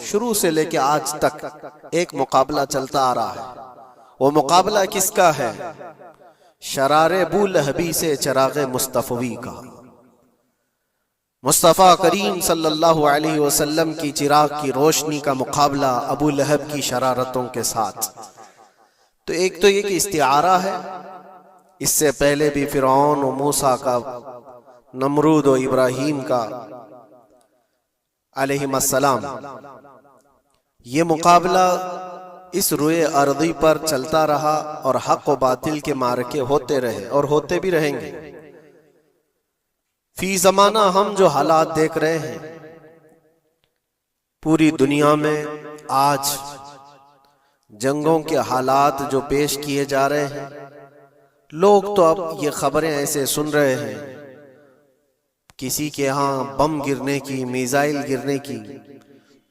शुरू से लेके आज तक एक मुकाबला चलता आ रहा है। वो मुकाबला किसका है? शरारे अबू लहबी से चिरागे मुस्तफवी का। मुस्तफ़ा करीम सल्लल्लाहु अलैहि वसल्लम की चिराग की रोशनी का मुकाबला अबू लहब की शरारतों के साथ। तो एक तो ये कि इस्तिआरा है, इससे पहले भी फिरौन और मूसा का, नमरूद और इब्राहीम का अलैहिस्सलाम, ये मुकाबला इस रुए अर्दी पर चलता रहा और हक व बातिल के मारके होते रहे और होते भी रहेंगे। फी जमाना हम जो हालात देख रहे हैं पूरी दुनिया में, आज जंगों के हालात जो पेश किए जा रहे हैं, लोग तो अब ये खबरें ऐसे सुन रहे हैं, किसी के यहाँ बम गिरने की, मिसाइल गिरने की,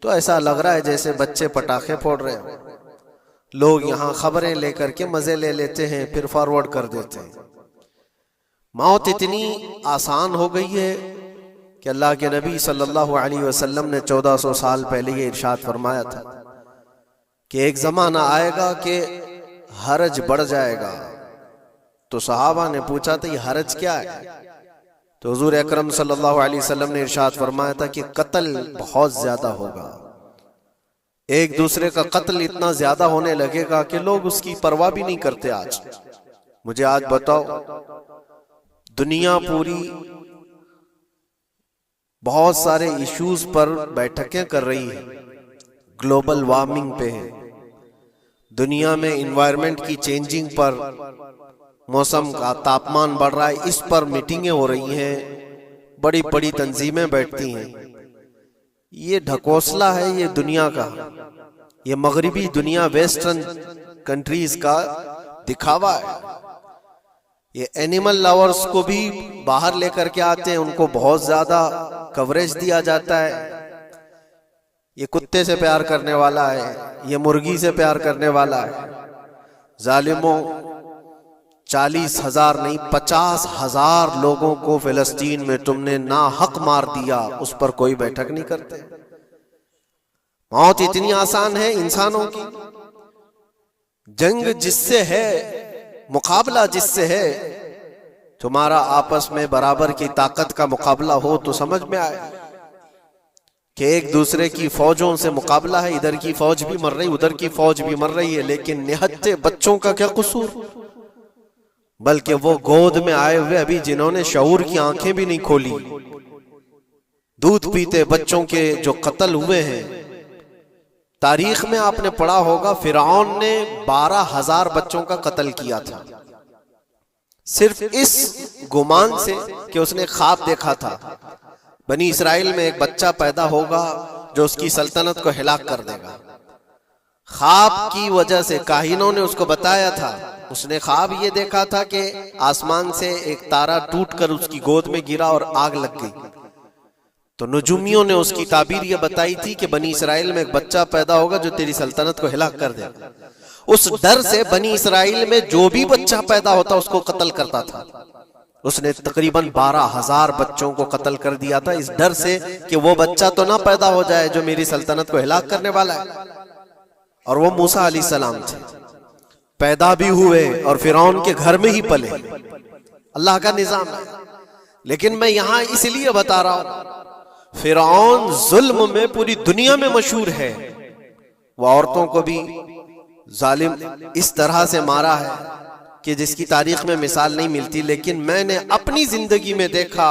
तो ऐसा लग रहा है जैसे बच्चे पटाखे फोड़ रहे हैं। लोग यहाँ खबरें लेकर के मजे ले लेते हैं, फिर फॉरवर्ड कर देते हैं। मौत इतनी आसान हो गई है कि अल्लाह के नबी सल्लल्लाहु अलैहि वसल्लम ने 1400 साल पहले ये इरशाद फरमाया था कि एक जमाना आएगा कि हरज बढ़ जाएगा। तो सहाबा ने पूछा था ये हरज क्या है? तो हुजूर अकरम सल्लल्लाहु अलैहि वसल्लम ने इरशाद फरमाया था कि कत्ल बहुत ज्यादा होगा, एक दूसरे का कत्ल इतना ज्यादा होने लगेगा कि लोग उसकी परवाह भी नहीं करते। आज मुझे आज बताओ, दुनिया पूरी बहुत सारे इश्यूज पर बैठकें कर रही है, ग्लोबल वार्मिंग पे है, दुनिया में इन्वायरमेंट की चेंजिंग पर, मौसम का तापमान बढ़ रहा है, इस पर मीटिंगें हो रही हैं, बड़ी बड़ी तंजीमें बैठती हैं। ये ढकोसला है ये दुनिया का, ये मगरिबी दुनिया, वेस्टर्न कंट्रीज का दिखावा है। ये एनिमल लवर्स को भी बाहर लेकर के आते हैं, उनको बहुत ज्यादा कवरेज दिया जाता है। ये कुत्ते से प्यार करने वाला है, ये मुर्गी से प्यार करने वाला है। जालिमों, 40,000 नहीं 50,000 लोगों को फिलिस्तीन में तुमने ना हक मार दिया, उस पर कोई बैठक नहीं करते। मौत इतनी आसान है इंसानों की। जंग जिससे है, मुकाबला जिससे है, तुम्हारा आपस में बराबर की ताकत का मुकाबला हो तो समझ में आए कि एक दूसरे की फौजों से मुकाबला है। इधर की फौज भी मर रही, उधर की फौज भी मर रही है, लेकिन निहत्ते बच्चों का क्या कसूर? बल्कि वो गोद में आए हुए अभी जिन्होंने शऊर की आंखें भी नहीं खोली, दूध पीते बच्चों के जो कत्ल हुए हैं। तारीख में आपने पढ़ा होगा फिरौन ने 12,000 बच्चों का कत्ल किया था, सिर्फ इस गुमान से कि उसने ख्वाब देखा था बनी इसराइल में एक बच्चा पैदा होगा जो उसकी सल्तनत को हिलाक कर देगा। ख्वाब की वजह से काहिनों ने उसको बताया था, उसने ख्वाब ये देखा था कि आसमान से एक तारा टूटकर उसकी गोद में गिरा और आग लग गई। तो नजूमियों ने उसकी ताबीर ये बताई थी कि बनी इसराइल में एक बच्चा पैदा होगा जो तेरी सल्तनत को हिलाक कर देगा। उस डर से बनी इसराइल में जो भी बच्चा पैदा होता उसको कत्ल करता था। उसने तकरीबन 12,000 बच्चों को कत्ल कर दिया था, इस डर से कि वो बच्चा तो ना पैदा हो जाए जो मेरी सल्तनत को हिलाक करने वाला है। और वो मूसा अलैहिस्सलाम थे, पैदा भी हुए और फिरौन के घर में ही पले। अल्लाह का निजाम है। लेकिन मैं यहां इसलिए बता रहा हूं, फिरौन जुल्म में पूरी दुनिया में मशहूर है। वो औरतों को भी जालिम इस तरह से मारा है कि जिसकी तारीख में मिसाल नहीं मिलती। लेकिन मैंने अपनी जिंदगी में देखा,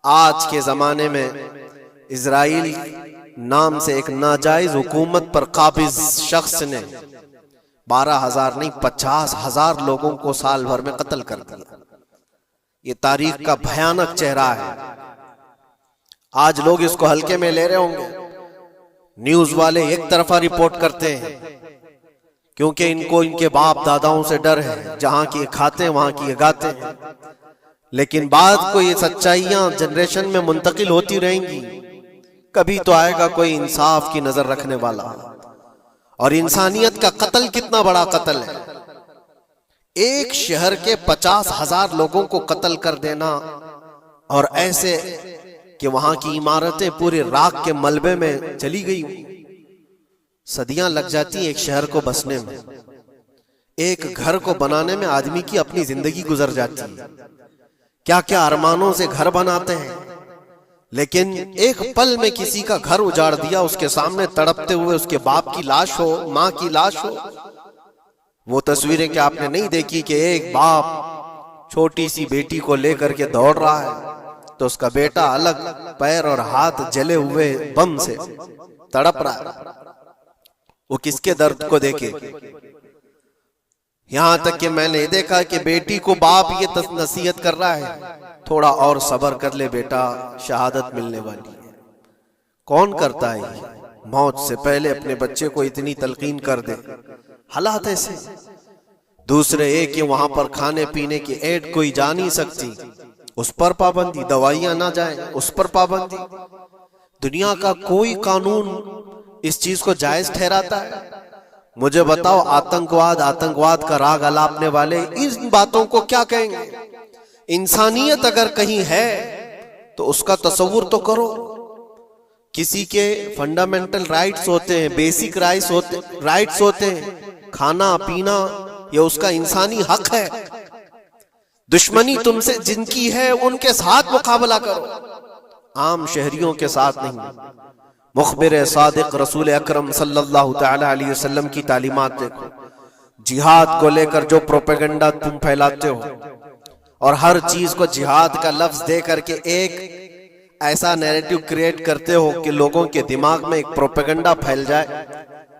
आज के जमाने में इजराइल नाम से एक नाजायज हुकूमत पर काबिज शख्स ने 12,000 नहीं 50,000 लोगों को साल भर में कत्ल कर दिया। ये तारीख का भयानक चेहरा है। आज लोग इसको हल्के में ले रहे होंगे, न्यूज वाले एक तरफा रिपोर्ट करते हैं क्योंकि इनको इनके बाप दादाओं से डर है, जहां की खाते हैं वहां की गाते हैं। लेकिन बाद को ये सच्चाइयां जनरेशन में मुंतकिल होती रहेंगी। कभी तो आएगा कोई इंसाफ की नजर रखने वाला। और इंसानियत का कत्ल कितना बड़ा कत्ल है, एक शहर के 50,000 लोगों को कत्ल कर देना। और ऐसे कि वहां की इमारतें पूरे राख के मलबे में चली गई। सदियां लग जाती एक शहर को बसने में, एक घर को बनाने में आदमी की अपनी जिंदगी गुजर जाती है। क्या क्या अरमानों से घर बनाते हैं, लेकिन एक पल में किसी का घर उजाड़ दिया, उसके सामने तड़पते हुए उसके बाप की लाश हो, मां की लाश हो। वो तस्वीरें क्या आपने नहीं देखी कि एक बाप छोटी सी बेटी को लेकर के दौड़ रहा है तो उसका बेटा अलग पैर और हाथ जले हुए बम से तड़प रहा है। वो किसके दर्द को देखे। यहां तक कि मैंने देखा कि बेटी को बाप ये नसीहत कर रहा है, थोड़ा और सब्र कर ले बेटा, शहादत मिलने वाली है। कौन करता है ये? मौत से पहले अपने बच्चे को इतनी तलकीन कर दे। हालात ऐसे। दूसरे एक कि वहां पर खाने पीने की ऐड कोई जा नहीं सकती, उस पर पाबंदी। दवाइयां ना जाए, उस पर पाबंदी। दुनिया का कोई कानून इस चीज को जायज ठहराता है? मुझे बताओ, आतंकवाद का राग अलापने वाले इन बातों को क्या कहेंगे? इंसानियत अगर कहीं है तो उसका तस्वुर तो करो। किसी के फंडामेंटल राइट्स होते हैं, बेसिक राइट्स होते हैं, खाना पीना, ये उसका इंसानी हक है। दुश्मनी तुमसे जिनकी है उनके साथ मुकाबला करो, आम शहरियों के साथ नहीं। मुखबिर सादिक रसूल अकरम सल्लल्लाहु तआला अलैहि वसल्लम की तालीमात देखो। जिहाद को लेकर जो प्रोपेगेंडा तुम फैलाते हो और हर चीज को जिहाद का लफ्ज दे करके एक ऐसा नैरेटिव क्रिएट करते हो कि लोगों के दिमाग में एक प्रोपेगेंडा फैल जाए।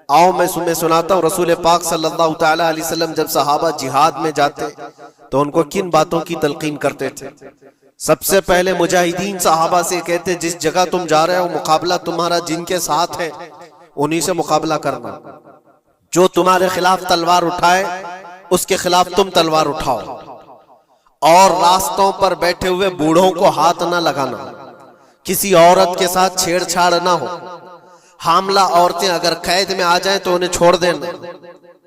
आओ मैं तुम्हें सुनाता हूँ, रसूल पाक सल्लल्लाहु तआला अलैहि वसल्लम जब सहाबा जिहाद में जाते तो उनको किन बातों की तलकीन करते थे। सबसे पहले मुजाहिदीन सहाबा से कहते, जिस जगह तुम जा रहे हो मुकाबला तुम्हारा जिनके साथ है उन्हीं से मुकाबला करना। जो तुम्हारे खिलाफ तलवार उठाए उसके खिलाफ तुम तलवार उठाओ, और रास्तों पर बैठे हुए बूढ़ों को हाथ ना लगाना, किसी औरत के साथ छेड़छाड़ ना हो, हामला औरतें अगर कैद में आ जाएं तो उन्हें छोड़ देना।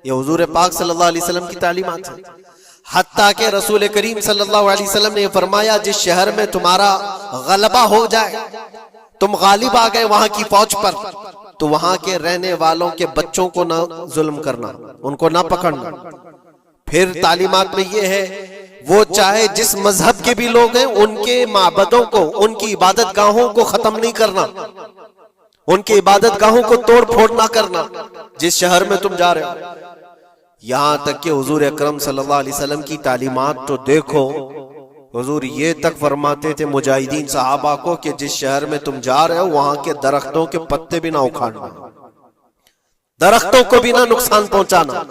ये हुजूर पाक सल्लल्लाहु अलैहि वसल्लम की तालीमात है। हत्ता के रसूल करीम सल्लल्लाहु अलैहि वसल्लम ने फरमाया, जिस शहर में तुम्हारा गलबा हो जाए, तुम गालिब आ गए वहां की फौज पर, तो वहां के रहने वालों के बच्चों को ना जुल्म करना, उनको ना पकड़ना। फिर तालीमात में ये है, वो चाहे जिस मजहब के भी लोग हैं उनके माबदों को, उनकी इबादत गाहों को खत्म नहीं करना, उनकी इबादत गाहों को तोड़ फोड़ ना करना जिस शहर में तुम जा रहे हो। यहां तक कि हुजूर अकरम सल्लल्लाहु अलैहि वसल्लम की तालीमात तो देखो, हुजूर ये तक फरमाते थे मुजाहिदीन सहाबा को कि जिस शहर में तुम जा रहे हो वहां के दरख्तों के पत्ते भी ना उखाड़ना, दरख्तों को भी ना नुकसान पहुंचाना।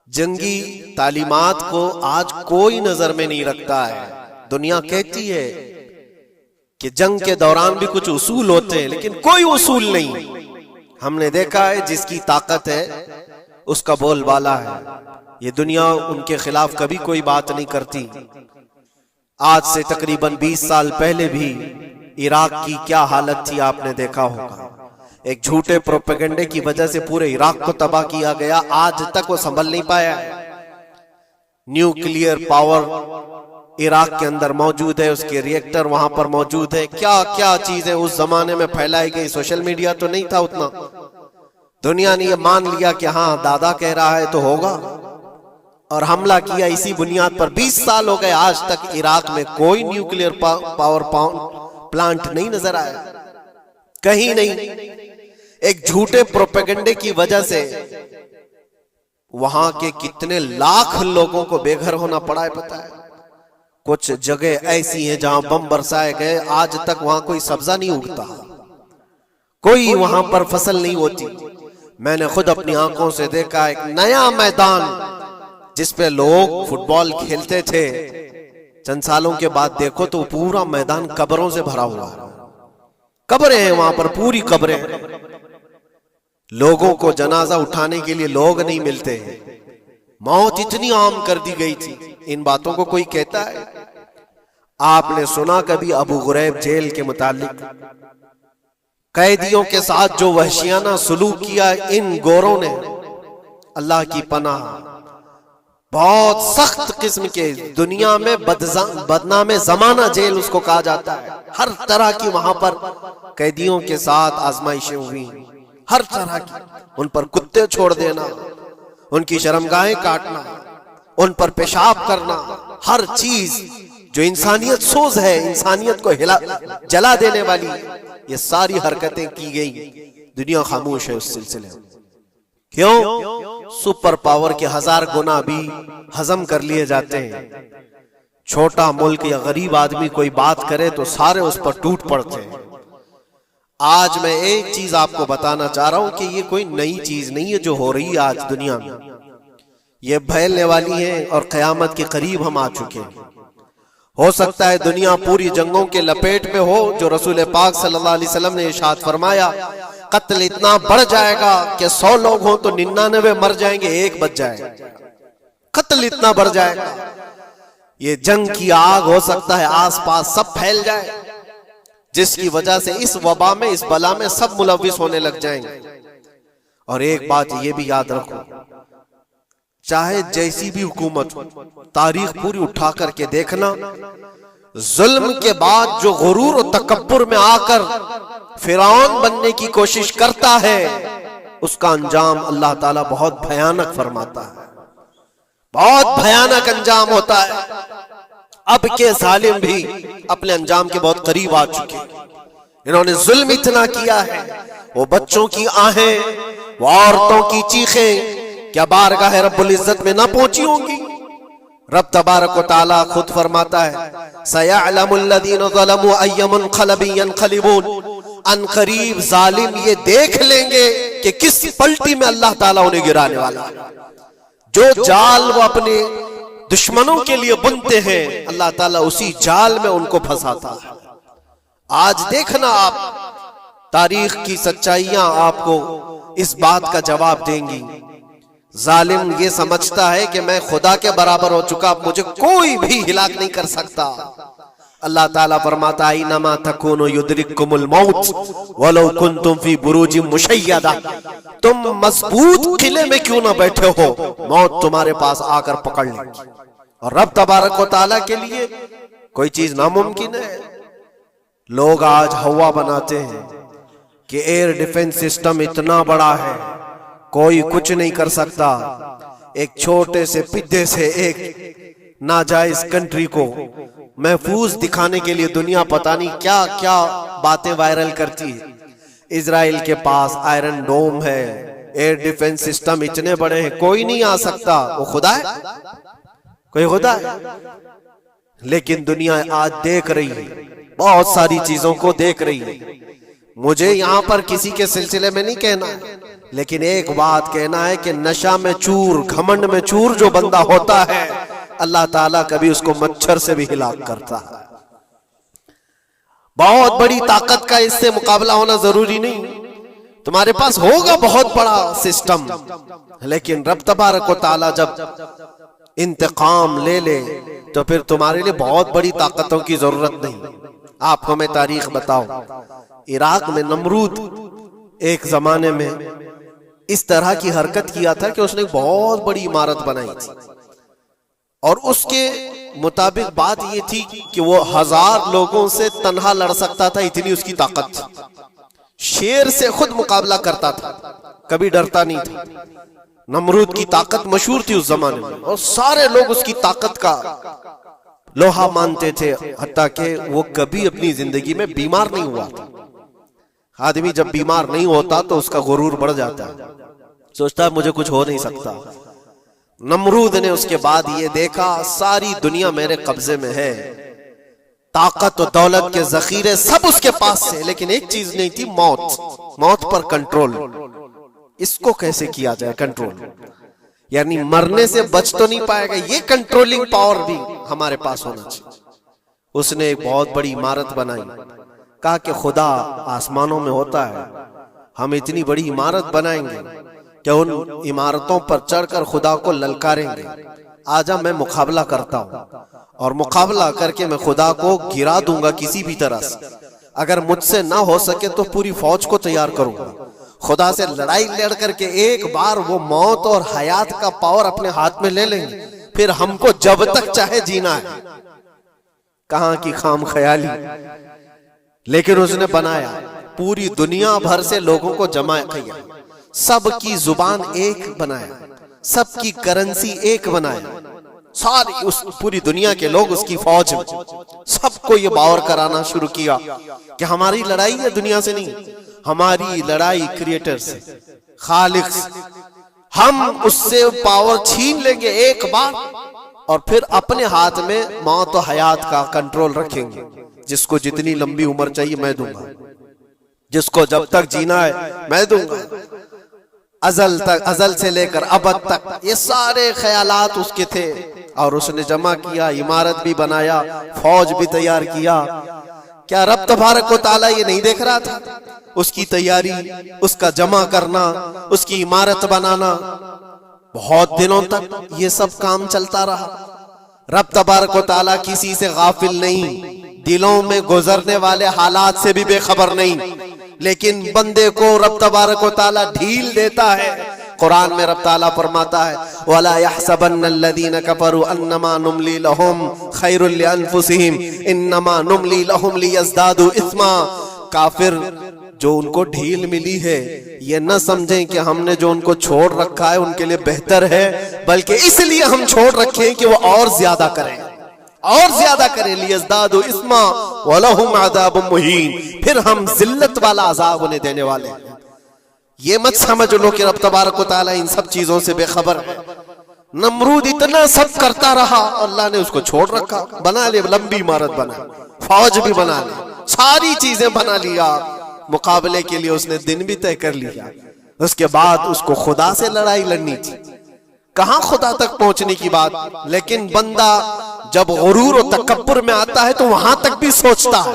जंगी तालीमात को आज कोई नजर में नहीं रखता है। दुनिया कहती है कि जंग के दौरान भी कुछ उसूल होते हैं, लेकिन कोई उसूल नहीं। हमने देखा है जिसकी ताकत है उसका बोलबाला है। ये दुनिया उनके खिलाफ कभी कोई बात नहीं करती। आज से तकरीबन 20 साल पहले भी इराक की क्या हालत थी आपने देखा होगा। एक झूठे प्रोपेगेंडे की वजह से पूरे इराक को तबाह किया गया, आज तक वो संभल नहीं पाया। न्यूक्लियर पावर इराक के अंदर मौजूद है, उसके रिएक्टर वहां पर मौजूद है। क्या क्या चीजें उस जमाने में फैलाई गई। सोशल मीडिया तो नहीं था उतना, दुनिया ने ये मान लिया कि हाँ दादा कह रहा है तो होगा, और हमला किया इसी बुनियाद पर। 20 साल हो गए, आज तक इराक में कोई न्यूक्लियर पावर प्लांट नहीं नजर आया, कहीं नहीं। एक झूठे प्रोपेगेंडे की वजह से वहां के कितने लाख लोगों को बेघर होना पड़ा है पता है। कुछ जगह ऐसी हैं जहां बम बरसाए गए, आज तक वहां कोई सब्जा नहीं उगता, कोई वहां पर फसल नहीं होती। मैंने खुद अपनी आंखों से देखा एक नया मैदान जिसपे लोग फुटबॉल खेलते थे, चंद सालों के बाद देखो तो पूरा मैदान कब्रों से भरा हुआ है। कब्रें हैं वहां पर, पूरी कब्रें। लोगों को जनाजा उठाने के लिए लोग नहीं मिलते हैं। मौत इतनी आम कर दी गई थी। इन बातों को कोई कहता है? आपने सुना कभी अबू गुरैब जेल के मुतालिक? कैदियों के साथ जो वहशियाना सलूक किया इन गोरों ने, अल्लाह की पनाह। बहुत सख्त किस्म के, दुनिया में बदनाम जमाना जेल उसको कहा जाता है। हर तरह की वहां पर कैदियों के साथ आजमाइशें हुई, हर तरह की। उन पर कुत्ते छोड़ देना, उनकी शर्मगाहें काटना, उन पर पेशाब करना, हर चीज जो इंसानियत सोज है, इंसानियत को जला देने वाली, ये सारी हरकतें की गई। दुनिया खामोश है उस सिलसिले में। क्यों? सुपर पावर के 1000 गुना भी हजम कर लिए जाते हैं। छोटा मुल्क या गरीब आदमी कोई बात करे तो सारे उस पर टूट पड़ते हैं। आज मैं एक चीज आपको बताना चाह रहा हूं कि ये कोई नई चीज नहीं है जो हो रही है आज दुनिया में, ये फैलने वाली है और कयामत के करीब हम आ चुके हैं। हो सकता है दुनिया पूरी जंगों के लपेट में हो, जो रसूल पाक सल्लल्लाहु अलैहि वसल्लम ने इरशाद फरमाया, कत्ल इतना बढ़ जाएगा कि 100 लोग हों तो 99 मर जाएंगे, एक बच जाएगा। कत्ल इतना बढ़ जाएगा, ये जंग की आग हो सकता है आसपास सब फैल जाए, जिसकी वजह से इस वबा में, इस बला में सब मुलविस होने लग जाएंगे। और एक बात ये भी याद रखो, चाहे जैसी भी हुकूमत हो, तारीख पूरी उठा करके देखना, जुल्म के बाद जो गुरूर और तकब्बुर में आकर फिरौन बनने की कोशिश करता है, उसका अंजाम अल्लाह ताला बहुत भयानक फरमाता है, बहुत भयानक अंजाम होता है। अब के जालिम भी अपने अंजाम के बहुत करीब आ चुके हैं। इन्होंने जुल्म इतना किया है, वो बच्चों की आहें, वो औरतों की चीखें क्या बारगाह रब्बुल इज्जत में ना पहुंची होंगी? रब तबारक व तआला खुद फरमाता है, सयअलमुल लज़ीना ज़लमू अय्य मुनक़लिबिन यनक़लिबून, अनक़रीब जालिम ये देख लेंगे कि किस पलटी में अल्लाह ताला उन्हें गिराने वाला है। जो जाल वो अपने दुश्मनों के लिए बुनते हैं, अल्लाह ताला उसी जाल में उनको फंसाता है। आज देखना आप, तारीख की सच्चाइयां आपको इस बात का जवाब देंगी। जालिम ये समझता है कि मैं खुदा के बराबर हो चुका, मुझे कोई भी हिलाक नहीं कर सकता। अल्लाह ताला फरमाता है, इन्नमा तकूनु युद्रिकुमुल मौत वलौ कुंतुम फी बुरूजिम मुशय्यदा, तुम मजबूत किले में क्यों ना बैठे हो, मौत तुम्हारे पास आकर पकड़ लेगी। और रब तबारक व तआला के लिए कोई चीज नामुमकिन है। लोग आज हवा बनाते हैं कि एयर डिफेंस सिस्टम इतना बड़ा है, कोई कुछ नहीं कर सकता। एक छोटे से पिद्दे से एक नाजायज कंट्री को महफूज दिखाने के लिए दुनिया पता नहीं क्या क्या बातें वायरल करती है। इजराइल के पास आयरन डोम है, एयर डिफेंस सिस्टम इतने बड़े हैं, कोई नहीं आ सकता। वो खुदा है? कोई खुदा है? लेकिन दुनिया आज देख रही है, बहुत सारी चीजों को देख रही है। मुझे यहां पर किसी के सिलसिले में नहीं कहना है, लेकिन एक बात कहना है कि नशा में चूर, घमंड में चूर जो बंदा होता है, अल्लाह ताला कभी उसको मच्छर से भी हिलाक करता है। बहुत बड़ी ताकत का इससे मुकाबला होना जरूरी नहीं, तुम्हारे पास होगा बहुत बड़ा सिस्टम, लेकिन रब तबारक व तआला जब इंतकाम ले ले तो फिर तुम्हारे लिए बहुत बड़ी ताकतों की जरूरत नहीं। आप हमें तारीख बताओ, इराक में नमरूद एक जमाने में इस तरह की हरकत किया था कि उसने बहुत बड़ी इमारत बनाई थी, और उसके मुताबिक बात ये थी कि वो 1000 लोगों से तन्हा लड़ सकता था, इतनी उसकी ताकत थी। शेर से खुद मुकाबला करता था, कभी डरता नहीं था। नमरूद की ताकत मशहूर थी उस जमाने में, और सारे लोग उसकी ताकत का लोहा मानते थे, हत्ता कि वो कभी अपनी जिंदगी में बीमार नहीं हुआ था। आदमी जब बीमार नहीं होता तो उसका गुरूर बढ़ जाता है, सोचता है मुझे कुछ हो नहीं सकता। नमरूद ने उसके बाद ये देखा, सारी दुनिया मेरे कब्जे में है, ताकत और दौलत के जखीरे सब उसके पास से, लेकिन एक चीज नहीं थी, मौत। मौत पर कंट्रोल। इसको कैसे किया जाए कंट्रोल? यानी मरने से बच तो नहीं पाएगा, ये कंट्रोलिंग पावर भी हमारे पास होना चाहिए। उसने एक बहुत बड़ी इमारत बनाई, कहा कि खुदा आसमानों में होता है, हम इतनी बड़ी इमारत बनाएंगे कि उन इमारतों पर चढ़कर खुदा को ललकारेंगे, आजा मैं मुकाबला करता हूं, और मुकाबला करके मैं खुदा को गिरा दूंगा किसी भी तरह से। अगर मुझसे ना हो सके तो पूरी फौज को तैयार करूंगा। खुदा से लड़ाई लड़ करके एक बार वो मौत और हयात का पावर अपने हाथ में ले लेंगे, फिर हमको जब तक चाहे जीना है। कहां की खाम ख्याली, लेकिन उसने बनाया, पूरी दुनिया भर से लोगों को जमा किया, सबकी जुबान एक बनाया, सबकी करेंसी एक बनाया, सारी उस पूरी दुनिया के लोग उसकी फौज में, सबको ये बावर कराना शुरू किया कि हमारी लड़ाई है दुनिया से नहीं, हमारी लड़ाई क्रिएटर से, खालिक से। हम उससे पावर छीन लेंगे एक बार और फिर अपने हाथ में मौत और हयात का कंट्रोल रखेंगे। जिसको जितनी लंबी उम्र चाहिए मैं दूंगा, जिसको जब तक जीना है मैं दूंगा, अजल तक, अजल से लेकर अबद तक, ये सारे ख्यालात उसके थे। और उसने जमा किया, इमारत भी बनाया, फौज भी तैयार किया। क्या रब तबारक व तआला ये नहीं देख रहा था? उसकी तैयारी, उसका जमा करना, उसकी इमारत बनाना, बहुत दिनों तक ये सब काम चलता रहा। रब तबारक व तआला किसी से गाफिल नहीं, दिलों में गुजरने वाले हालात से भी बेखबर नहीं, लेकिन बंदे को रब तबारक व तआला ढील देता है। कुरान में रब ताला फरमाता है, वला यहसबन्नल्लज़ीना कफरू अन्नमा नुमली लहुम खैरुल लिअन्फुसिहिम इन्नमा नुमली लहुम लियज़दादू इस्मा। काफिर जो उनको ढील मिली है, ये न समझें कि हमने जो उनको छोड़ रखा है उनके लिए बेहतर है, बल्कि इसलिए हम छोड़ रखे हैं कि वो और ज्यादा करें, और ज्यादा करें। लियज़दादू इस्मा वलहुम अज़ाबुम मुहीन, फिर हम जिल्लत वाला अज़ाब उन्हें देने वाले हैं। ये मत समझ लो कि रब तबारक व तआला इन सब चीजों से बेखबर है। नमरूद इतना सब करता रहा, अल्लाह ने उसको छोड़ रखा। बना ले, लंबी इमारत बना, फौज भी बना ले, सारी चीजें बना लिया, मुकाबले के लिए उसने दिन भी तय कर लिया। उसके बाद उसको खुदा से लड़ाई लड़नी थी, कहां खुदा तक पहुंचने की बात। लेकिन बंदा जब गुरूर और तकब्बुर में आता है तो वहां तक भी सोचता है,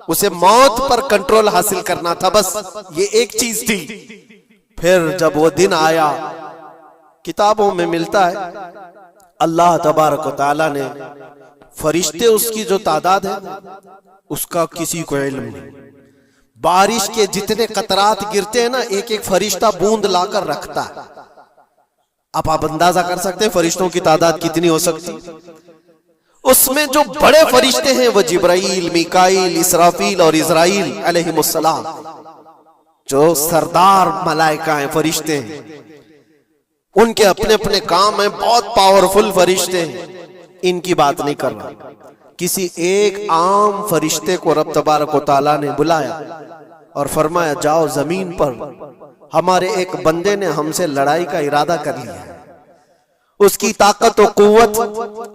उसे मौत पर कंट्रोल हासिल करना था, बस ये एक चीज थी। फिर जब वो दिन आया, किताबों में मिलता है अल्लाह तबारक व तआला ने फरिश्ते, उसकी जो तादाद है उसका किसी को इल्म नहीं। बारिश के जितने कतरात गिरते हैं ना, एक एक फरिश्ता बूंद लाकर रखता है। अब आप अंदाजा कर सकते हैं फरिश्तों की तादाद कितनी हो सकती। उसमें जो बड़े फरिश्ते हैं वो जिब्राइल, मीकाईल, इसराफील और इज़राइल अलैहिमुस्सलाम, जो सरदार मलाइका हैं, फरिश्ते हैं, उनके अपने अपने काम हैं, बहुत पावरफुल फरिश्ते हैं। इनकी बात नहीं कर रहा, किसी एक आम फरिश्ते को रब तबारक व तआला ने बुलाया और फरमाया, जाओ जमीन पर, हमारे एक बंदे ने हमसे लड़ाई का इरादा कर लिया है। उसकी ताकत और कुव्वत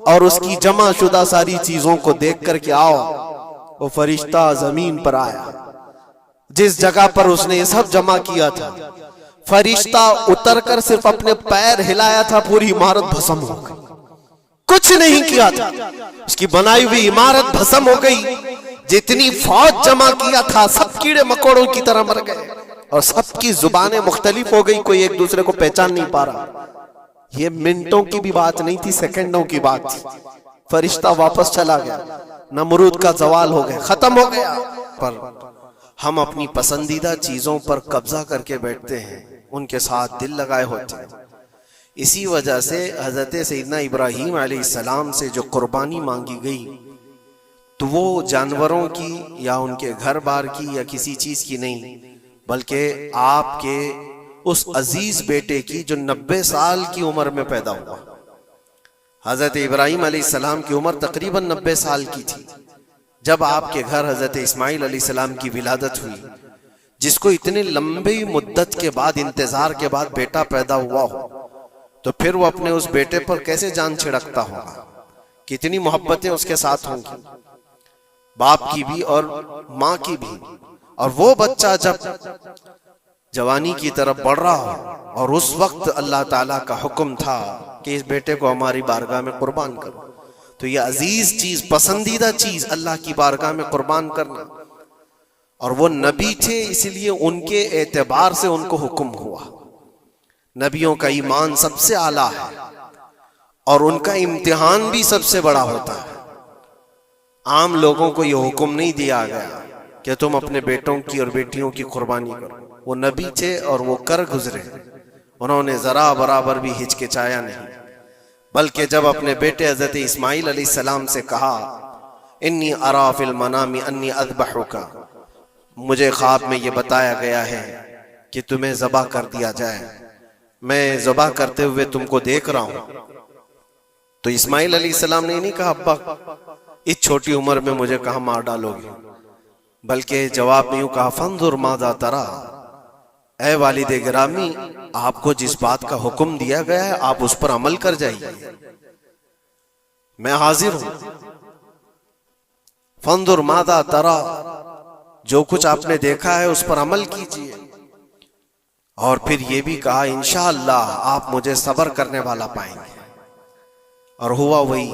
और उसकी जमा शुदा सारी चीजों को देख करके आओ। वो फरिश्ता जमीन पर आया, जिस जगह पर उसने ये सब जमा किया था। फरिश्ता उतरकर सिर्फ अपने पैर हिलाया था, पूरी इमारत भस्म हो गई। कुछ नहीं किया था, उसकी बनाई हुई इमारत भस्म हो गई। जितनी फौज जमा किया था सब कीड़े मकोड़ों की तरह मर गए और सबकी जुबानें मुख्तलिफ हो गई, कोई एक दूसरे को पहचान नहीं पा रहा। ये मिनटों की भी बात नहीं थी, सेकंडों की बात थी। फरिश्ता वापस चला गया, नमरूद का जवाल हो गया, खत्म हो गया। पर हम अपनी पसंदीदा चीजों पर कब्जा करके बैठते हैं, उनके साथ दिल लगाए होते हैं। इसी वजह से हजरत सैयदना इब्राहीम अलैहिस्सलाम से जो कुर्बानी मांगी गई, तो वो जानवरों की या उनके घर बार की या किसी चीज की नहीं, बल्कि आपके उस अजीज बेटे की जो 90 साल की उम्र में पैदा हुआ। हजरत इब्राहीम अलैहिस्सलाम की उम्र तकरीबन 90 साल की थी जब आपके घर हजरत इस्माइल अलैहिस्सलाम की विलादत हुई, जिसको इतने लंबी मुद्दत के बाद, इंतजार के बाद बेटा पैदा हुआ हो, तो फिर वो अपने उस बेटे पर कैसे जान छिड़कता होगा, कितनी मोहब्बतें उसके साथ होंगी, बाप की भी और माँ की भी। और वो बच्चा जब जवानी की तरफ बढ़ रहा हो और उस वक्त अल्लाह ताला का हुक्म था कि इस बेटे को हमारी बारगाह में कुर्बान करो, तो ये अजीज चीज, पसंदीदा चीज अल्लाह की बारगाह में कुर्बान करना। और वो नबी थे, इसलिए उनके एतबार से उनको हुक्म हुआ। नबियों का ईमान सबसे आला है और उनका इम्तिहान भी सबसे बड़ा होता है। आम लोगों को यह हुक्म नहीं दिया गया कि तुम अपने बेटों की और बेटियों की कुर्बानी करो। वो नबी थे और वो कर गुजरे, उन्होंने जरा बराबर भी हिचकिचाया नहीं, बल्कि जब अपने बेटे हजरत इस्माइल अलैहिस्सलाम से कहा, इन्नी अरा फिल मनामी अन्नी अज़बहुका, मुझे ख्वाब में ये बताया गया है कि तुम्हें ज़बह कर दिया जाए, मैं ज़बह करते हुए तुमको देख रहा हूं। तो इस्माइल अलैहिस्सलाम ने नहीं कहा, अब्बा इस छोटी उम्र में मुझे कहां मार डालोगे, बल्कि जवाब में यूं कहा, फंजुर माज़ा तरा, ऐ वालिदे गिरामी, आपको जिस बात का हुक्म दिया गया है आप उस पर अमल कर जाइए, मैं हाजिर हूं। फंजुर माज़ा तरा, जो कुछ आपने देखा है उस पर अमल कीजिए। और फिर ये भी कहा, इंशाअल्लाह आप मुझे सब्र करने वाला पाएंगे। और हुआ वही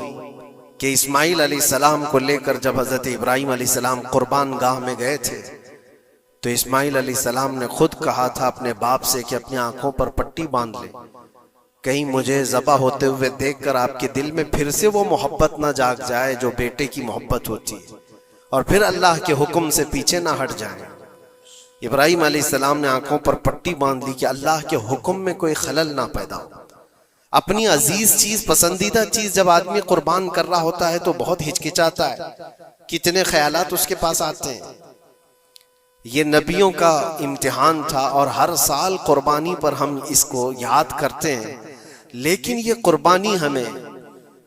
कि इस्माइल अलैहिस्सलाम को लेकर जब हजरत इब्राहिम अलैहिस्सलाम कुर्बान गाह में गए थे, तो इस्माइल अलैहिस्सलाम ने खुद कहा था अपने बाप से कि अपनी आंखों पर पट्टी बांध ले, कहीं मुझे ज़बह होते हुए देखकर आपके दिल में फिर से वो मोहब्बत ना जाग जाए जो बेटे की मोहब्बत होती है, और फिर अल्लाह के हुक्म से पीछे ना हट जाए। इब्राहिम अलैहिस्सलाम ने आंखों पर पट्टी बांध ली कि अल्लाह के हुक्म में कोई खलल ना पैदा हो। अपनी अजीज चीज, पसंदीदा चीज जब आदमी कुर्बान कर रहा होता है तो बहुत हिचकिचाता है, कितने ख्यालात उसके पास आते हैं। ये नबियों का इम्तिहान था और हर साल कुर्बानी पर हम इसको याद करते हैं, लेकिन ये कुर्बानी हमें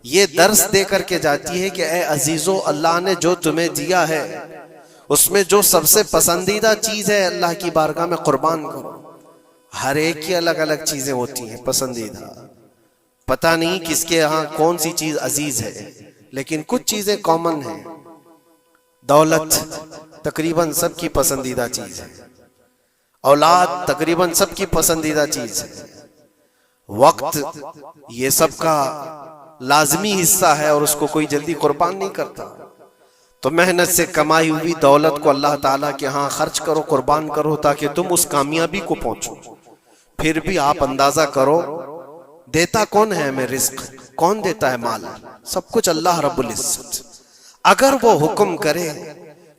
ये दर्स दे करके जाती है कि ए अजीजों, अल्लाह ने जो तुम्हें दिया है उसमें जो सबसे पसंदीदा चीज है अल्लाह की बारगाह में कुर्बान करो। हर एक की अलग अलग चीजें होती हैं पसंदीदा, पता नहीं किसके यहाँ कौन सी चीज अजीज है, लेकिन कुछ चीजें कॉमन हैं। दौलत तकरीबन सबकी पसंदीदा चीज है, औलाद तकरीबन सबकी पसंदीदा चीज है, वक्त ये सबका लाजमी हिस्सा है और उसको कोई जल्दी कुर्बान नहीं करता। तो मेहनत से कमाई हुई दौलत को अल्लाह ताला के यहाँ खर्च करो, कुर्बान करो, ताकि तुम उस कामयाबी को पहुंचो। फिर भी आप अंदाजा करो, देता कौन है हमें रिस्क, कौन देता है माल? सब कुछ अल्लाह रब्बुल इज्जत। अगर वो हुक्म करे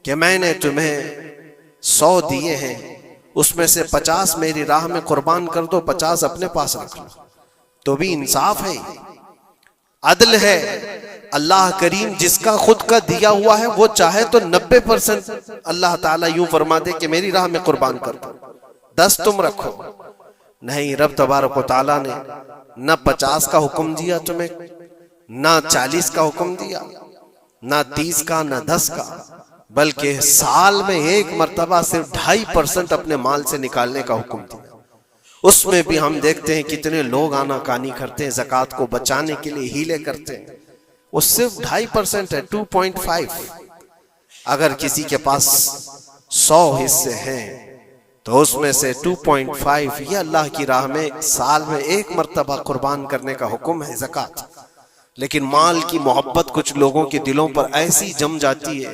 कि मैंने तुम्हें 100 दिए हैं, उसमें से 50 मेरी राह में कुर्बान कर दो, 50 अपने पास रख लो, तो भी इंसाफ है, अदल है। अल्लाह करीम जिसका खुद का दिया हुआ है वो चाहे तो 90% अल्लाह ताला यूं फरमा दे कि मेरी राह में कुर्बान कर दो, 10 तुम रखो। नहीं, रब तबारक व तआला ने न 50 का हुक्म दिया तुम्हें, न 40 का हुक्म दिया, न 30 का, न 10 का, बल्कि साल में एक मर्तबा सिर्फ 2.5% अपने माल से निकालने का हुक्म दिया। उसमें भी हम देखते हैं कितने लोग आनाकानी करते हैं, ज़कात को बचाने के लिए हीले करते हैं। वो सिर्फ 2.5% है, 2.5। अगर किसी के पास 100 हिस्से हैं तो उसमें से 2.5 ये अल्लाह की राह में साल में एक मर्तबा कुर्बान करने का हुक्म है, ज़कात। लेकिन माल की मोहब्बत कुछ लोगों के दिलों पर ऐसी जम जाती है,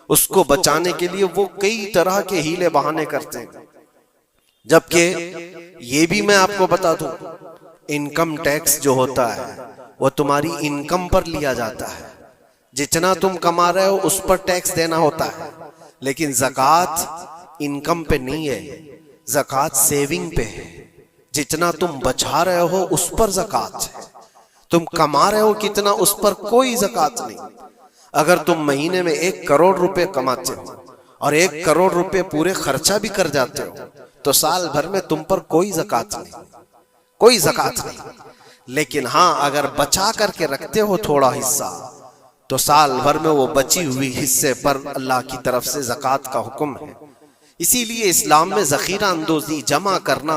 उसको बचाने के लिए वो कई तरह के हीले बहाने करते हैं। जबकि ये भी मैं आपको बता दूं, इनकम टैक्स जो होता है वो तुम्हारी इनकम पर लिया जाता है, जितना तुम कमा रहे हो उस पर टैक्स देना होता है। लेकिन ज़कात इनकम पे नहीं है, ज़कात सेविंग पे है। जितना तुम बचा रहे हो उस पर ज़कात है, तुम कमा रहे हो कितना उस पर कोई ज़कात नहीं। अगर तुम महीने में 1 करोड़ रुपए कमाते हो और 1 करोड़ रुपए पूरे खर्चा भी कर जाते हो तो साल भर में तुम पर कोई ज़कात नहीं, कोई ज़कात नहीं। लेकिन हाँ, अगर बचा करके रखते हो थोड़ा हिस्सा तो साल भर में वो बची हुई हिस्से पर अल्लाह की तरफ से ज़कात का हुक्म है। इसीलिए इस्लाम में ज़ख़ीरा अंदोज़ी, जमा करना,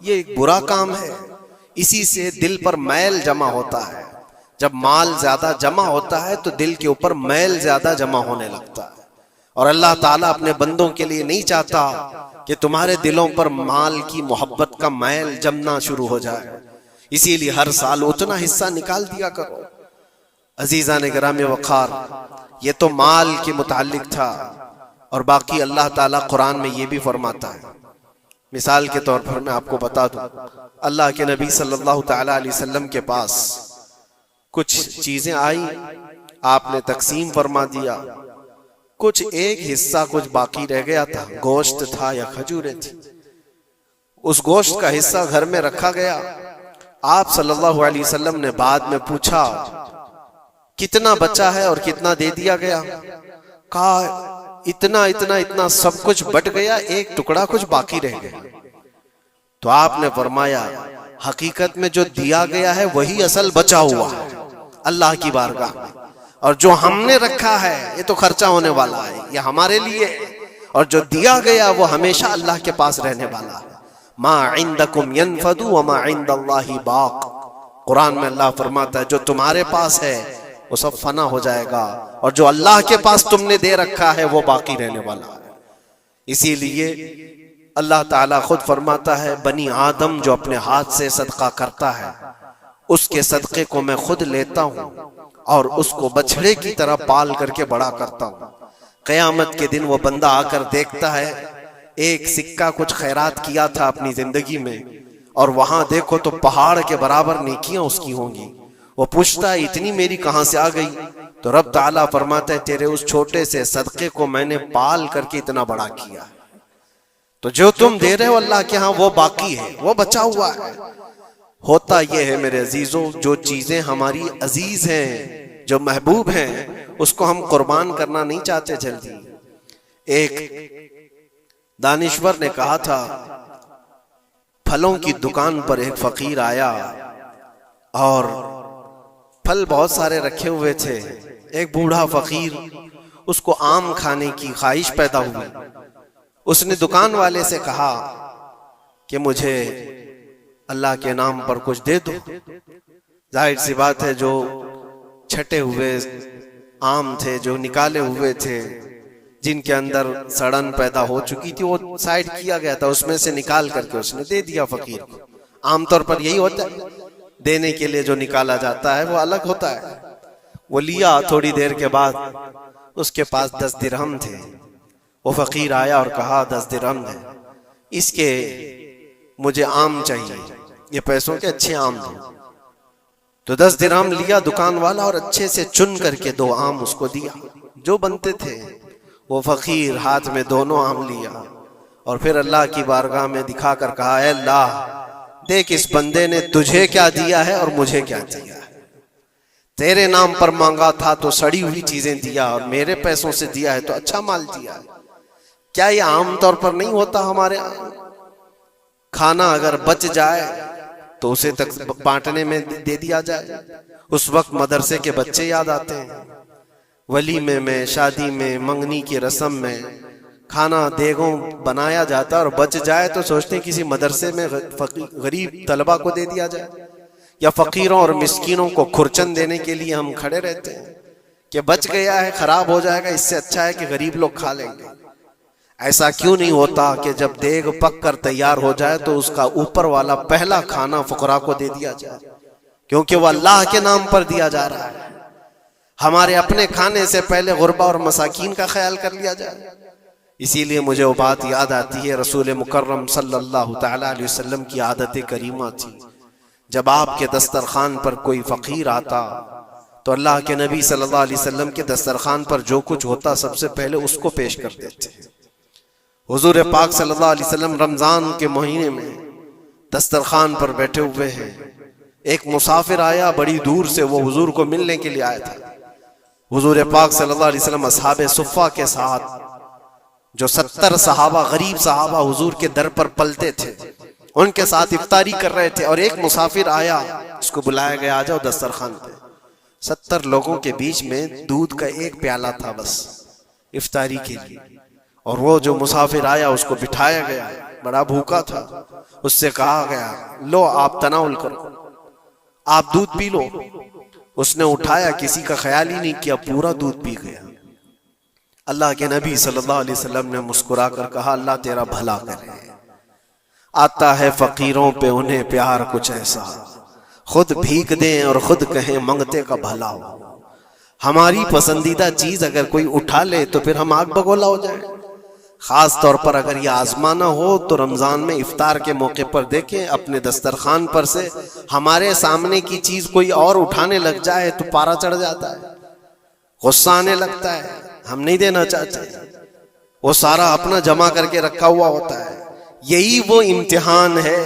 ये एक बुरा काम है। इसी से दिल पर मैल जमा होता है। जब माल ज्यादा जमा होता है तो दिल के ऊपर मैल ज्यादा जमा होने लगता है, और अल्लाह ताला अपने बंदों के लिए नहीं चाहता कि तुम्हारे दिलों पर माल की मोहब्बत का मैल जमना शुरू हो जाए। इसीलिए हर साल उतना हिस्सा निकाल दिया करो। अजीज़ान गिरामी वक़ार, ये तो माल के मुताल्लिक था, और बाकी अल्लाह ताला कुरान में ये भी फरमाता है। मिसाल के तौर पर मैं आपको बता दूं, अल्लाह के नबी सल्लल्लाहु तआला अलैहि वसल्लम के पास कुछ चीजें आई, आपने तकसीम फरमा दिया, कुछ एक हिस्सा कुछ बाकी रह गया था, गोश्त था या खजूरें थी। उस गोश्त का हिस्सा घर में रखा गया, आप सल्लल्लाहु अलैहि वसल्लम ने बाद में पूछा कितना बचा है और कितना दे दिया गया? कहा इतना इतना इतना सब कुछ बट गया, एक टुकड़ा कुछ बाकी रह गया। तो आपने फरमाया हकीकत में जो दिया गया है वही असल बचा हुआ है अल्लाह की बारगाह में, और जो हमने रखा है ये तो खर्चा होने वाला है, ये हमारे लिए है, और जो दिया गया वो हमेशा अल्लाह के पास रहने वाला है। मा इंदकुम यनफदु व मा इंदल्लाहि बाक। कुरान में अल्लाह फरमाता है जो तुम्हारे पास है वो सब फना हो जाएगा, और जो अल्लाह के पास तुमने दे रखा है वो बाकी रहने वाला है। इसीलिए अल्लाह ताला खुद फरमाता है बनी आदम जो अपने हाथ से सदका करता है उसके सदके को मैं खुद लेता हूं और उसको बछड़े की तरह पाल करके बड़ा करता हूं। क़यामत के दिन वो बंदा आकर देखता है एक सिक्का कुछ खैरात किया था अपनी जिंदगी में, और वहां देखो तो पहाड़ के बराबर नेकियां उसकी होंगी। वो पूछता है इतनी मेरी कहां से आ गई? तो रब ताला फरमाता है तेरे उस छोटे से सदके को मैंने पाल करके इतना बड़ा किया। तो जो तुम दे रहे हो अल्लाह के यहाँ वो बाकी है, वो बचा हुआ है। होता यह है मेरे अजीजों, जो चीजें हमारी अजीज हैं, जो महबूब हैं, उसको हम कुर्बान करना नहीं चाहते जल्दी। एक दानिश्वर ने कहा था फलों की दुकान पर एक फकीर आया और फल बहुत सारे रखे हुए थे। एक बूढ़ा फकीर, उसको आम खाने की ख्वाहिश पैदा हुई। उसने दुकान वाले से कहा कि मुझे अल्लाह के नाम पर कुछ दे दो। जाहिर सी बात है जो छटे हुए आम थे, जो निकाले हुए थे, जिनके अंदर सड़न पैदा हो चुकी थी, वो साइड किया गया था, उसमें से निकाल करके उसने दे दिया फकीर को। आमतौर पर यही होता है, देने के लिए जो निकाला जाता है वो अलग होता है। वो लिया, थोड़ी देर के बाद उसके पास 10 दिरहम थे। वो फकीर आया और कहा 10 दिरहम है, इसके मुझे आम चाहिए, ये पैसों के अच्छे आम थे। तो 10 दिरहम लिया दुकान वाला और अच्छे से चुन करके 2 आम उसको दिया जो बनते थे। वो फकीर हाथ में दोनों आम लिया और फिर अल्लाह की बारगाह में दिखा कर कहा है अल्लाह देख इस बंदे ने तुझे क्या दिया है और मुझे क्या दिया है। तेरे नाम पर मांगा था तो सड़ी हुई चीजें दिया, और मेरे पैसों से दिया है तो अच्छा माल दिया। क्या ये आमतौर पर नहीं होता हमारे यहाँ? खाना अगर बच जाए तो उसे तक बांटने में दे दिया जाए। उस वक्त मदरसे के बच्चे याद आते हैं। वलीमे में, शादी में, मंगनी की रस्म में खाना देगों बनाया जाता है और बच जाए तो सोचते हैं किसी मदरसे में गरीब तलबा को दे दिया जाए, या फकीरों और मिस्कीनों को खुरचन देने के लिए हम खड़े रहते हैं कि बच गया है, खराब हो जाएगा, इससे अच्छा है कि गरीब लोग खा लेंगे। ऐसा क्यों नहीं होता कि जब देग पक कर तैयार हो जाए तो उसका ऊपर वाला पहला खाना फुकरा को दे दिया जाए, क्योंकि वह अल्लाह के नाम पर दिया जा रहा है। हमारे अपने खाने से पहले गुरबा और मसाकीन का ख्याल कर लिया जाए। इसीलिए मुझे वो बात याद आती है, रसूल मुकर्रम सल्लल्लाहु तआला अलैहि वसल्लम की आदत करीमा थी, जब आपके दस्तरखान पर कोई फकीर आता तो अल्लाह के नबी सल्लल्लाहु अलैहि वसल्लम के दस्तरखान पर जो कुछ होता सबसे पहले उसको पेश कर देते। हुजूर पाक सल्लल्लाहु अलैहि वसल्लम रमजान के महीने में दस्तरखान पर बैठे हुए हैं। एक मुसाफिर आया बड़ी दूर से, वो हुजूर को मिलने के लिए आया था। हुजूर पाक सल्लल्लाहु अलैहि वसल्लम अस्हाबे सुफ़ा के साथ, जो 70 सहाबा, गरीब सहाबा हुजूर के दर पर पलते थे, उनके साथ इफ्तारी कर रहे थे। और एक मुसाफिर आया, उसको बुलाया गया, आ जाओ दस्तरखान पे। 70 लोगों के बीच में दूध का एक प्याला था बस इफ्तारी के लिए, और वो जो मुसाफिर आया उसको बिठाया गया, बड़ा भूखा था। उससे कहा गया लो आप तनाउल करो, आप दूध पी लो। उसने उठाया, किसी का ख्याल ही नहीं किया, पूरा दूध पी गया। अल्लाह के नबी सल्लल्लाहु अलैहि वसल्लम ने मुस्कुरा कर कहा अल्लाह तेरा भला करे। आता है फकीरों पे उन्हें प्यार कुछ ऐसा, खुद भीख दें और खुद कहें मंगते का भला हो। हमारी पसंदीदा चीज अगर कोई उठा ले तो फिर हम आग बगोला हो जाए। खास तौर पर अगर यह आजमाना हो तो रमजान में इफ्तार के मौके पर देखें, अपने दस्तरखान पर से हमारे सामने की चीज कोई और उठाने लग जाए तो पारा चढ़ जाता है, गुस्सा आने लगता है, हम नहीं देना चाहते। वो सारा अपना जमा करके रखा हुआ होता है। यही वो इम्तिहान है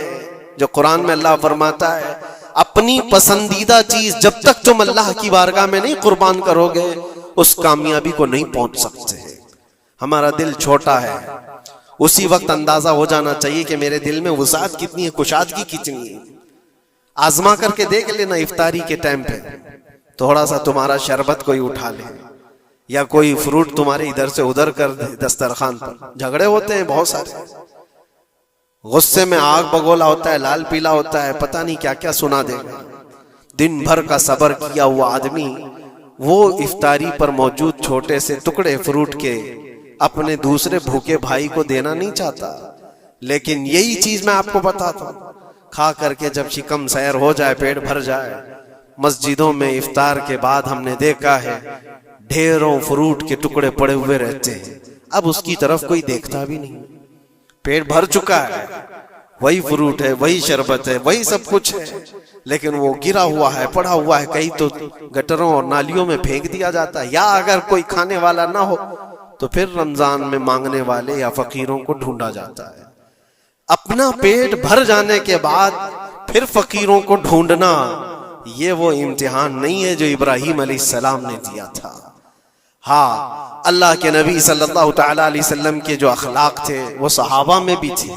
जो कुरान में अल्लाह फरमाता है अपनी पसंदीदा चीज जब तक तुम अल्लाह की बारगाह में नहीं कुर्बान करोगे, उस कामयाबी को नहीं पहुंच सकते। हमारा दिल छोटा है, उसी वक्त अंदाजा हो जाना चाहिए कि मेरे दिल में वसाअत कितनी है, कुशादगी कितनी है। आजमा करके देख लेना, इफ्तारी के टाइम पे थोड़ा सा तुम्हारा शरबत कोई उठा ले या कोई फ्रूट तुम्हारे इधर से उधर कर दे दस्तरखान पर। झगड़े होते हैं बहुत सारे, गुस्से में आग बगोला होता है, लाल पीला होता है, पता नहीं क्या क्या सुना देगा। दिन भर का सब्र किया हुआ आदमी वो इफ्तारी पर मौजूद छोटे से टुकड़े फ्रूट के अपने दूसरे भूखे भाई को देना नहीं चाहता। लेकिन यही चीज मैं आपको बताता हूं, खा करके जब शिकम सैर हो जाए, पेट भर जाए, मस्जिदों में इफ्तार के बाद हमने देखा है ढेरों फ्रूट के टुकड़े पड़े हुए रहते हैं। अब उसकी तरफ कोई देखता भी नहीं, पेट भर चुका है, वही फ्रूट है, वही शरबत है, वही सब कुछ है, लेकिन वो गिरा हुआ है, पड़ा हुआ है, कहीं तो गटरों और नालियों में फेंक दिया जाता है। या अगर कोई खाने वाला ना हो तो फिर रमजान में मांगने वाले या फकीरों को ढूंढा जाता है। अपना पेट भर जाने के बाद फिर फकीरों को ढूंढना, ये वो इम्तिहान नहीं है जो इब्राहिम अलैहिस्सलाम ने दिया था। हाँ, अल्लाह के नबी सल्लल्लाहु तआला अलैहि वसल्लम के जो अखलाक थे वो सहाबा में भी थे।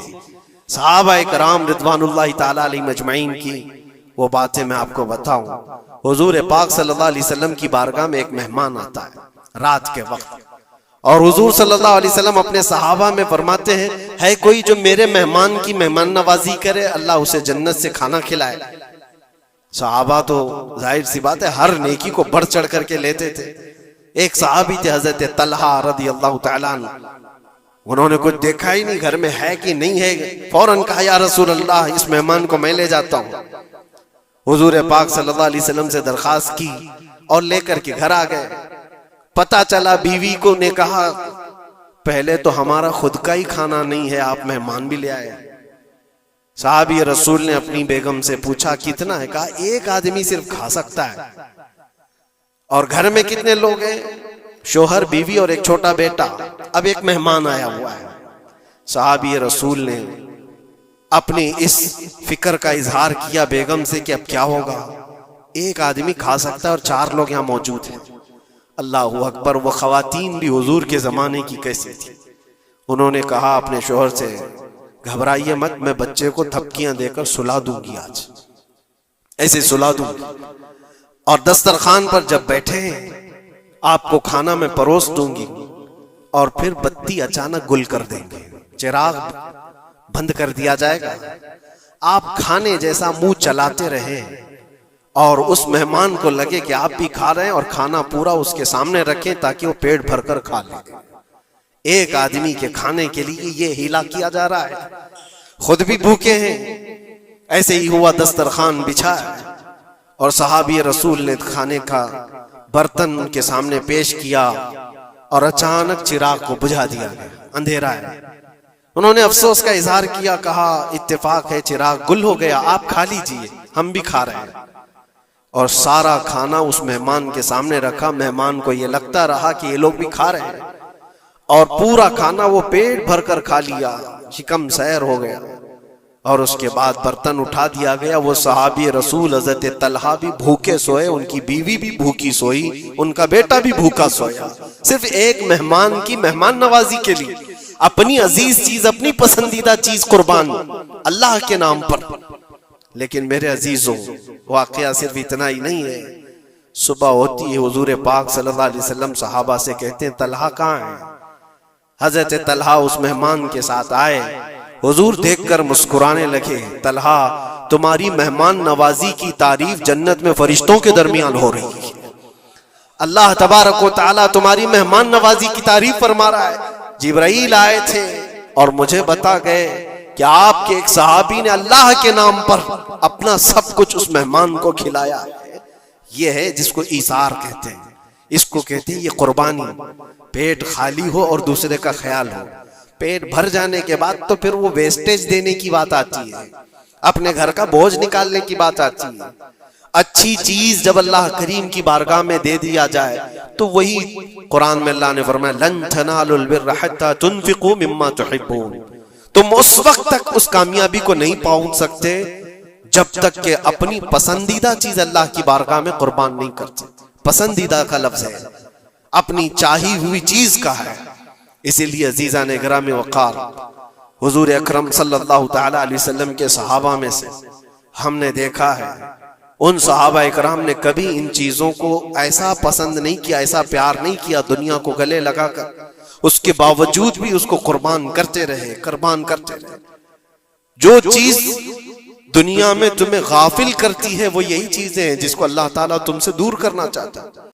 सहाबा कराम रिदवानुल्लाहि तआला अलैहिम अजमईन की वो बातें मैं आपको बताऊं। हुजूर पाक सल्लल्लाहु अलैहि वसल्लम की बारगाह में एक मेहमान आता है रात के वक्त, और हुजूर सल्लल्लाहु अलैहि वसल्लम अपने सहाबा में फरमाते हैं, है कोई जो मेरे मेहमान की मेहमान नवाजी करे, अल्लाह उसे जन्नत से खाना खिलाए। सहाबा तो जाहिर सी बात है हर नेकी को बढ़ चढ़ करके लेते थे। एक सहाबी थे हजरत तलहा रदियल्लाहु तआला अन्हु, उन्होंने कुछ देखा ही नहीं घर में है कि नहीं है, फौरन कहा या रसूल अल्लाह, इस मेहमान को मैं ले जाता हूँ। हुजूर पाक सल्लल्लाहु अलैहि वसल्लम से दरखास्त की और लेकर के घर आ गए। पता चला बीवी को ने कहा, पहले तो हमारा खुद का ही खाना नहीं है, आप मेहमान भी ले आए। साहबी रसूल ने अपनी बेगम से पूछा कितना है, कहा एक आदमी सिर्फ खा सकता है। और घर में कितने लोग हैं? शोहर, बीवी और एक छोटा बेटा। अब एक मेहमान आया हुआ है। साहबी रसूल ने अपनी इस फिक्र का इजहार किया बेगम से कि अब क्या होगा, एक आदमी खा सकता है और 4 लोग यहाँ मौजूद हैं। अल्लाहु अकबर। वो खवातीन भी हुजूर के जमाने की कैसी थी। उन्होंने कहा अपने शोहर से, घबराइए मत, मैं बच्चे को थपकियां देकर सुला दूंगी, आज ऐसे सुला दूंगी, और दस्तरखान पर जब बैठे आपको खाना में परोस दूंगी, और फिर बत्ती अचानक गुल कर देंगे, चिराग बंद कर दिया जाएगा, आप खाने जैसा मुंह चलाते रहे और उस मेहमान को लगे कि आप भी खा रहे हैं, और खाना पूरा उसके सामने रखें ताकि वो पेट भरकर खा ले। एक आदमी के खाने के लिए ये हीला किया जा रहा है, खुद भी भूखे हैं। ऐसे ही हुआ, दस्तरखान बिछा और सहाबी रसूल ने खाने का बर्तन उनके सामने पेश किया और अचानक चिराग को बुझा दिया गया, अंधेरा है। उन्होंने अफसोस का इजहार किया, कहा इत्तेफाक है चिराग गुल हो गया, आप खा लीजिए, हम भी खा रहे हैं। और सारा खाना उस मेहमान के सामने रखा। मेहमान को ये लगता रहा कि ये लोग भी खा रहे हैं, और पूरा खाना वो पेट भरकर खा लिया, शिकम सैर हो गया। और उसके बाद बर्तन उठा दिया गया। वो सहाबी रसूल हजरत तलहा भी भूखे सोए, उनकी बीवी भी भूखी सोई, उनका बेटा भी भूखा सोया, सिर्फ एक मेहमान की मेहमान नवाजी के लिए अपनी अजीज चीज, अपनी पसंदीदा चीज कुर्बान अल्लाह के नाम पर। लेकिन मेरे अजीजों, वाकया सिर्फ इतना ही नहीं है। सुबह होती है, हुजूर पाक सल्लल्लाहु अलैहि वसल्लम सहाबा से कहते हैं, तलहा कहाँ है? हजरत तलहा उस मेहमान के साथ आए, हुजूर देखकर मुस्कुराने लगे, तलहा तुम्हारी मेहमान नवाजी की तारीफ जन्नत में फरिश्तों के दरमियान हो रही है। अल्लाह तबारक व तआला तुम्हारी मेहमान नवाजी की तारीफ फरमा रहा है। जिब्राइल आए थे और मुझे बता गए कि आपके एक सहाबी ने अल्लाह के नाम पर अपना सब कुछ उस मेहमान को खिलाया है। ये है जिसको ईसार कहते हैं, इसको कहते हैं ये कुर्बानी। पेट खाली हो और दूसरे का ख्याल हो। पेट भर जाने के बाद तो फिर वो वेस्टेज देने की बात आती है, अपने घर का बोझ निकालने की बात आती है। अच्छी चीज जब अल्लाह करीम की बारगाह में दे दिया जाए तो वही कुरान में अल्लाह ने फरमाया, लन तनालुल बिर्रा हत्ता तुनफिकू मिम्मा तुहिब्बून। तुम उस वक्त तक उस कामयाबी को नहीं पहुंच सकते जब तक कि अपनी पसंदीदा चीज अल्लाह की बारगाह में कुर्बान नहीं करते। पसंदीदा का लफ्ज है, अपनी चाही हुई चीज का है। इसीलिए अजीजा ने गिरामी वक़ार हुजूर अकरम सल्लल्लाहु तआला अलैहि वसल्लम के सहाबा में से हमने देखा है, उन सहाबा इकराम ने कभी इन चीजों को ऐसा पसंद नहीं किया, ऐसा प्यार नहीं किया, दुनिया को गले लगाकर उसके बावजूद भी उसको कुर्बान करते रहे, कुर्बान करते रहे। जो चीज दुनिया में तुम्हें गाफिल करती है वो यही चीजें हैं जिसको अल्लाह ताला तुमसे दूर करना चाहता है।